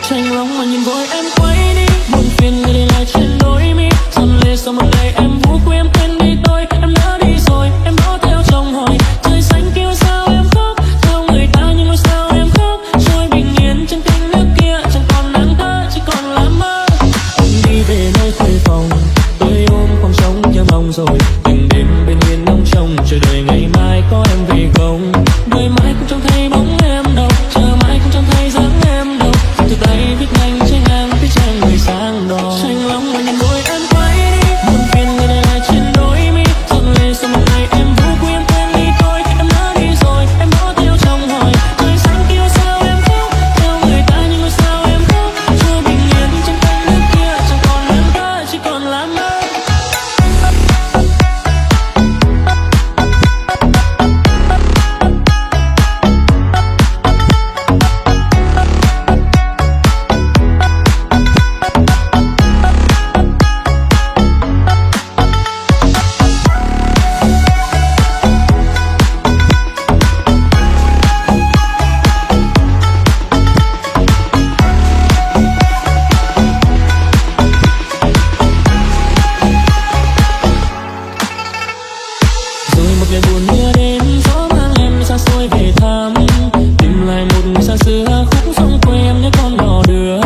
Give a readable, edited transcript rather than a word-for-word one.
tranh lòng mà nhìn vội em quay đi, buồn phiền người để lại trên đôi mi, dần lệ sau một ngày em vũ quy em quên đi tôi, em đã đi rồi em bỏ theo chồng hỏi trời xanh kêu sao em khóc theo người ta nhưng mà sao em khóc trôi bình yên trên kênh nước kia chẳng còn nắng ta chỉ còn là mơ. Em đi về nơi khuê phòng tôi ôm khoảng trống theo mong rồi từng đêm bên hiên ngóng trông chờ đợi ngày mai có em về không, đợi mãi cũng chẳng thấy bóng em đâu, chờ mãi cũng chẳng thấy dáng em đâu, từ tay viết nhanh trên ngang viết trang người sang đò tranh lòng mà nhìn đôi em quay đi, buồn phiền người để lại trên đôi mi, dần lệ sau một ngày em vũ quy em quên đi tôi, em đã đi rồi em bỏ theo chồng hỏi trời xanh kêu sao em khóc theo người ta nhưng mà sao em khóc trôi bình yên trên kênh nước kia chẳng còn em ta chỉ còn là mơ. Rồi một ngày buồn mưa đến gió mang em đi xa xôi về thăm tìm lại một người xa xưa khúc sông quê em nhớ con đò đưa